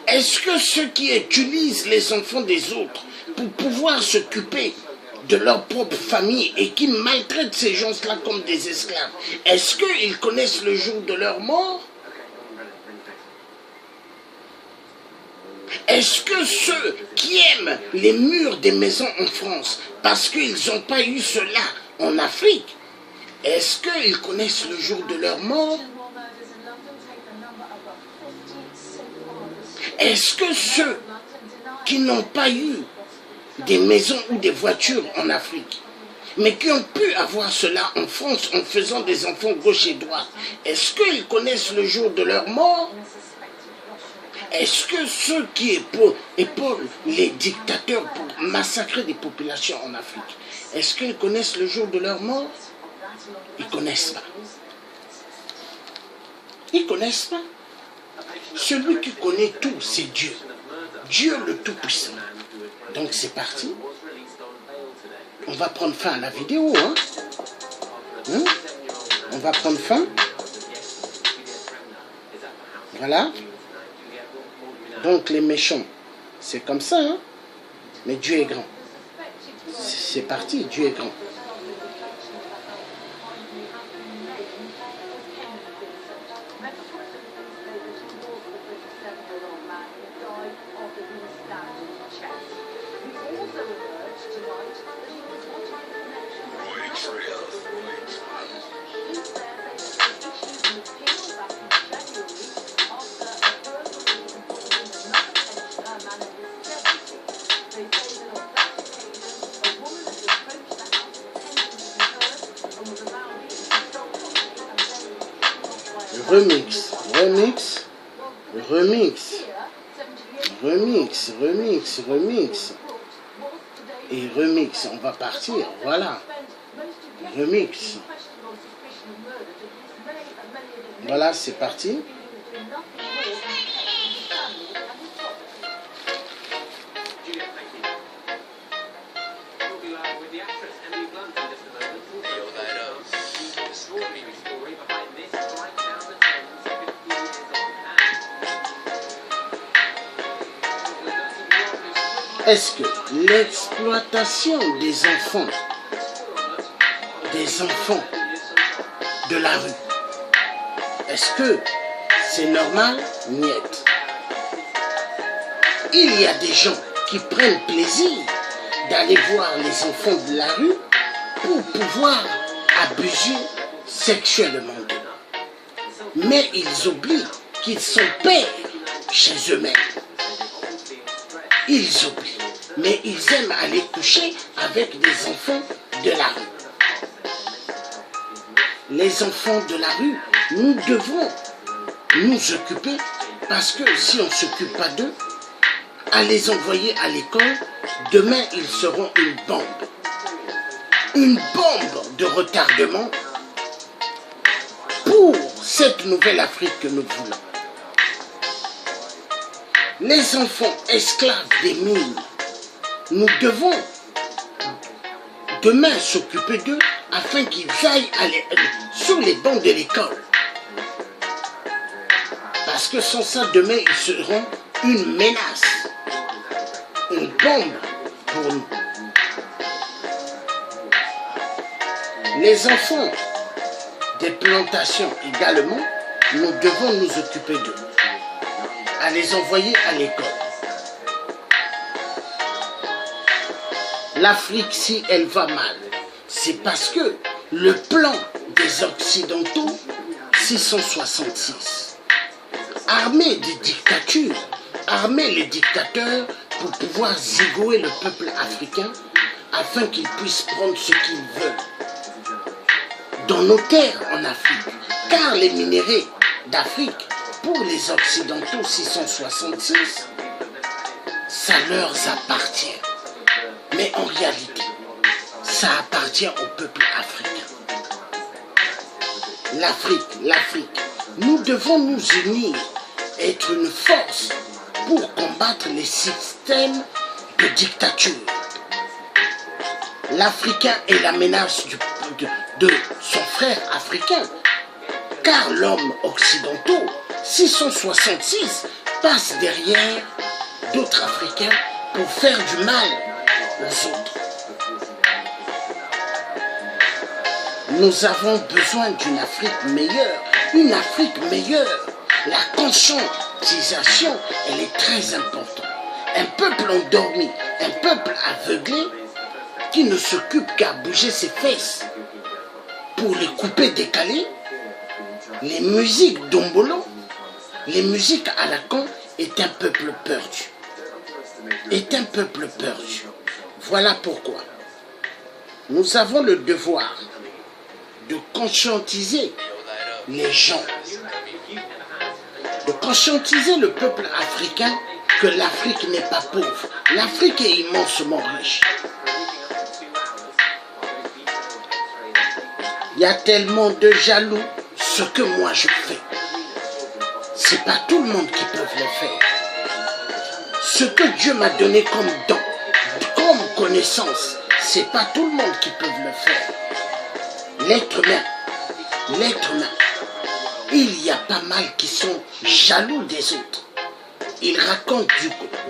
Est-ce que ceux qui utilisent les enfants des autres pour pouvoir s'occuper de leur propre famille et qui maltraitent ces gens-là comme des esclaves, est-ce qu'ils connaissent le jour de leur mort? Est-ce que ceux qui aiment les murs des maisons en France parce qu'ils n'ont pas eu cela en Afrique, est-ce qu'ils connaissent le jour de leur mort? Est-ce que ceux qui n'ont pas eu des maisons ou des voitures en Afrique, mais qui ont pu avoir cela en France en faisant des enfants gauche et droite, est-ce qu'ils connaissent le jour de leur mort? Est-ce que ceux qui épaulent les dictateurs pour massacrer des populations en Afrique, est-ce qu'ils connaissent le jour de leur mort? Ils ne connaissent pas. Ils ne connaissent pas. Celui qui connaît tout, c'est Dieu. Dieu le Tout-Puissant. Donc c'est parti. On va prendre fin à la vidéo. On va prendre fin. Voilà. Donc les méchants, c'est comme ça. Mais Dieu est grand. C'est parti, Dieu est grand. Remix, remix, remix, remix, remix, remix. Et remix, on va partir, voilà. Remix. Voilà, c'est parti. Est-ce que l'exploitation des enfants de la rue, est-ce que c'est normal? Niet. Il y a des gens qui prennent plaisir d'aller voir les enfants de la rue pour pouvoir abuser sexuellement d'eux. Mais ils oublient qu'ils sont pères chez eux-mêmes. Ils oublient, mais ils aiment aller coucher avec des enfants de la rue. Les enfants de la rue, nous devons nous occuper parce que si on ne s'occupe pas d'eux, à les envoyer à l'école, demain ils seront une bombe. Une bombe de retardement pour cette nouvelle Afrique que nous voulons. Les enfants esclaves des mines, nous devons demain s'occuper d'eux afin qu'ils aillent sur les bancs de l'école. Parce que sans ça, demain, ils seront une menace, une bombe pour nous. Les enfants des plantations également, nous devons nous occuper d'eux, à les envoyer à l'école. L'Afrique, si elle va mal, c'est parce que le plan des Occidentaux, 666, armer des dictatures, armer les dictateurs pour pouvoir zigouer le peuple africain afin qu'ils puissent prendre ce qu'ils veulent dans nos terres en Afrique. Car les minéraux d'Afrique, pour les Occidentaux 666, ça leur appartient. Mais en réalité, ça appartient au peuple africain. L'Afrique, nous devons nous unir, être une force pour combattre les systèmes de dictature. L'Africain est la menace de son frère africain, car l'homme occidental, 666, passe derrière d'autres Africains pour faire du mal aux autres. Nous avons besoin d'une Afrique meilleure, une Afrique meilleure. La conscientisation, elle est très importante. Un peuple endormi, un peuple aveuglé qui ne s'occupe qu'à bouger ses fesses pour les couper décalés, les musiques d'ombolo, les musiques à la con est un peuple perdu. Est un peuple perdu. Voilà pourquoi nous avons le devoir de conscientiser les gens, de conscientiser le peuple africain que l'Afrique n'est pas pauvre. L'Afrique est immensement riche. Il y a tellement de jaloux. Ce que moi je fais, c'est pas tout le monde qui peut le faire. Ce que Dieu m'a donné comme don, comme connaissance, c'est pas tout le monde qui peut le faire. L'être humain, il y a pas mal qui sont jaloux des autres. Ils racontent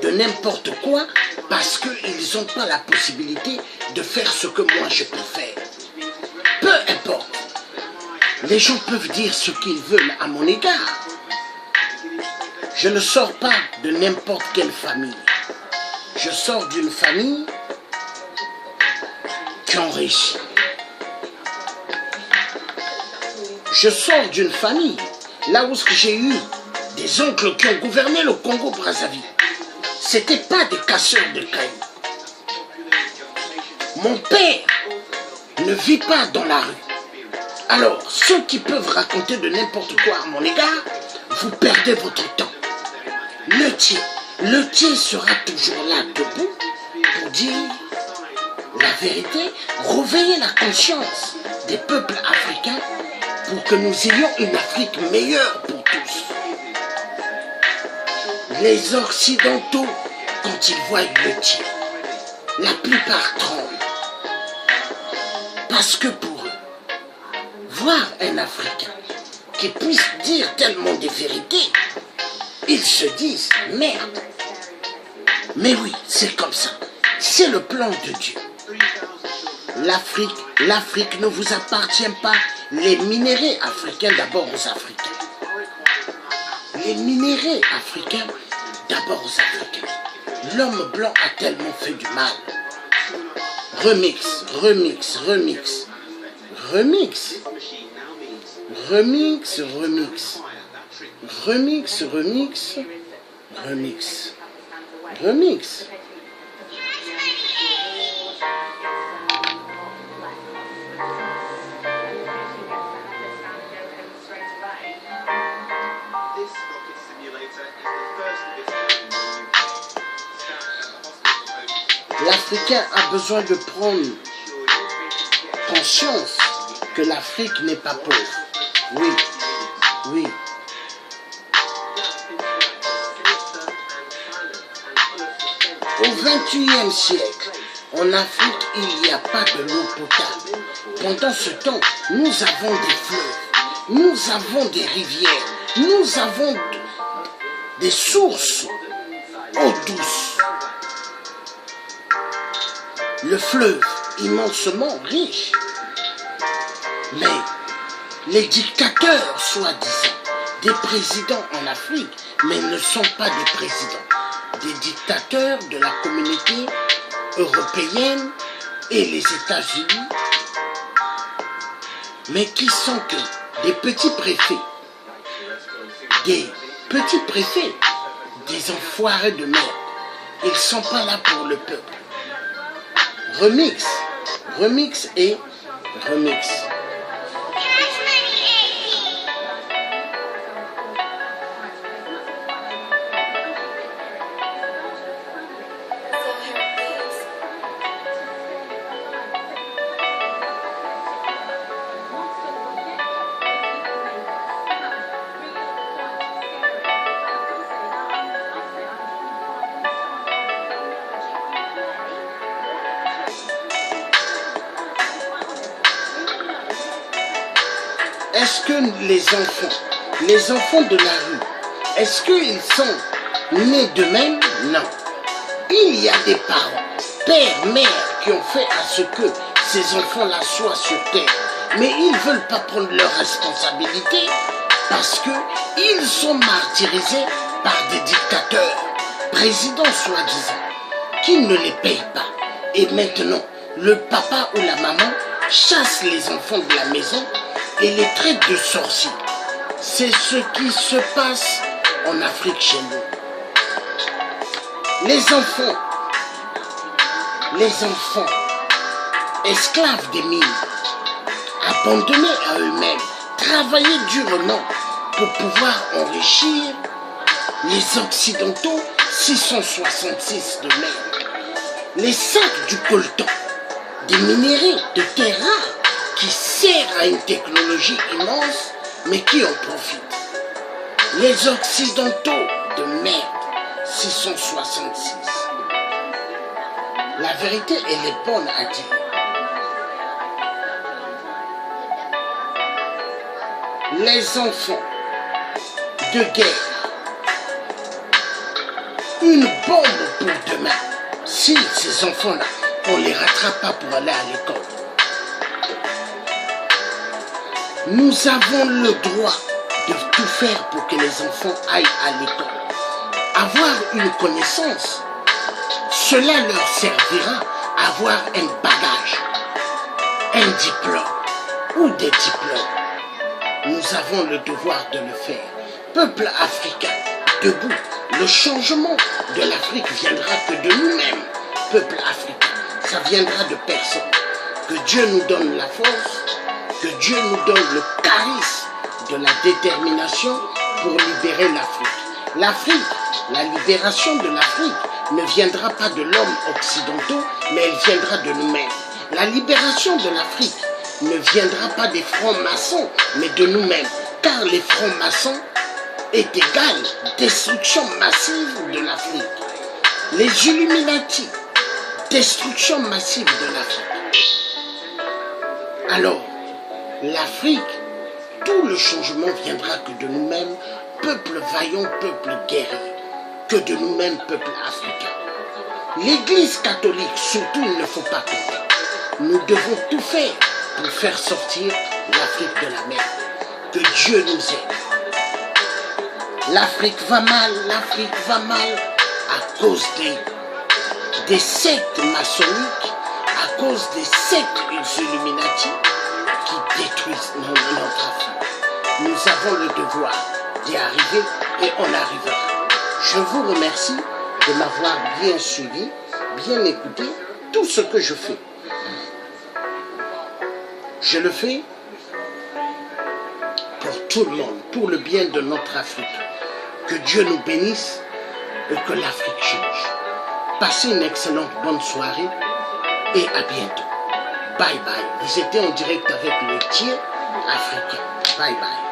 de n'importe quoi parce qu'ils n'ont pas la possibilité de faire ce que moi je peux faire. Peu importe. Les gens peuvent dire ce qu'ils veulent à mon égard. Je ne sors pas de n'importe quelle famille. Je sors d'une famille qui enrichit. Je sors d'une famille là où j'ai eu des oncles qui ont gouverné le Congo-Brazzaville. Ce n'étaient pas des casseurs de cailloux. Mon père ne vit pas dans la rue. Alors, ceux qui peuvent raconter de n'importe quoi à mon égard, vous perdez votre temps. Le tien sera toujours là debout pour dire la vérité, réveiller la conscience des peuples africains pour que nous ayons une Afrique meilleure pour tous. Les Occidentaux, quand ils voient le tien, la plupart tremblent. Parce que pour eux, voir un Africain qui puisse dire tellement de vérités, ils se disent, merde. Mais oui, c'est comme ça. C'est le plan de Dieu. L'Afrique ne vous appartient pas. Les minéraux africains, d'abord aux Africains. Les minéraux africains, d'abord aux Africains. L'homme blanc a tellement fait du mal. Remix. L'Africain a besoin de prendre conscience que l'Afrique n'est pas pauvre. Oui. Au XXIe siècle, en Afrique, il n'y a pas de l'eau potable. Pendant ce temps, nous avons des fleuves, nous avons des rivières, nous avons des sources eau douce. Le fleuve, immensement riche. Mais les dictateurs, soi-disant, des présidents en Afrique, mais ne sont pas des présidents. Des dictateurs de la communauté européenne et les États-Unis, mais qui sont que des petits préfets, des enfoirés de merde. Ils ne sont pas là pour le peuple. Remix et remix. Est-ce que les enfants de la rue, est-ce qu'ils sont nés de même, non. Il y a des parents, pères, mères, qui ont fait à ce que ces enfants-là soient sur terre. Mais ils ne veulent pas prendre leurs responsabilités parce qu'ils sont martyrisés par des dictateurs, présidents soi-disant, qui ne les payent pas. Et maintenant, le papa ou la maman chasse les enfants de la maison et les traite de sorciers. C'est ce qui se passe en Afrique chez nous. Les enfants, esclaves des mines, abandonnés à eux-mêmes, travailler durement pour pouvoir enrichir les Occidentaux 666 de mer. Les sacs du coltan, des minéraux de terre rare qui servent à une technologie immense, mais qui en profitent. Les Occidentaux de merde, 666. La vérité, elle est bonne à dire. Les enfants de guerre, une bombe pour demain. Si ces enfants-là, on ne les rattrape pas pour aller à l'école, nous avons le droit de tout faire pour que les enfants aillent à l'école. Avoir une connaissance, cela leur servira à avoir un bagage, un diplôme ou des diplômes. Nous avons le devoir de le faire. Peuple africain, debout. Le changement de l'Afrique viendra que de nous-mêmes, peuple africain. Ça viendra de personne. Que Dieu nous donne la force, que Dieu nous donne le charisme de la détermination pour libérer l'Afrique. L'Afrique, la libération de l'Afrique ne viendra pas de l'homme occidental, mais elle viendra de nous-mêmes. La libération de l'Afrique ne viendra pas des francs-maçons, mais de nous-mêmes. Car les francs-maçons est égal destruction massive de l'Afrique. Les Illuminati, destruction massive de l'Afrique. Alors, l'Afrique, tout le changement viendra que de nous-mêmes, peuple vaillant, peuple guerrier, que de nous-mêmes, peuple africain. L'Église catholique, surtout, il ne faut pas compter. Nous devons tout faire pour faire sortir l'Afrique de la mer. Que Dieu nous aide. L'Afrique va mal à cause des sectes maçonniques, à cause des sectes Illuminati qui détruisent notre Afrique. Nous avons le devoir d'y arriver et on arrivera. Je vous remercie de m'avoir bien suivi, bien écouté tout ce que je fais. Je le fais pour tout le monde, pour le bien de notre Afrique. Que Dieu nous bénisse et que l'Afrique change. Passez une excellente bonne soirée et à bientôt. Bye bye. Vous étiez en direct avec le Thier africain. Bye bye.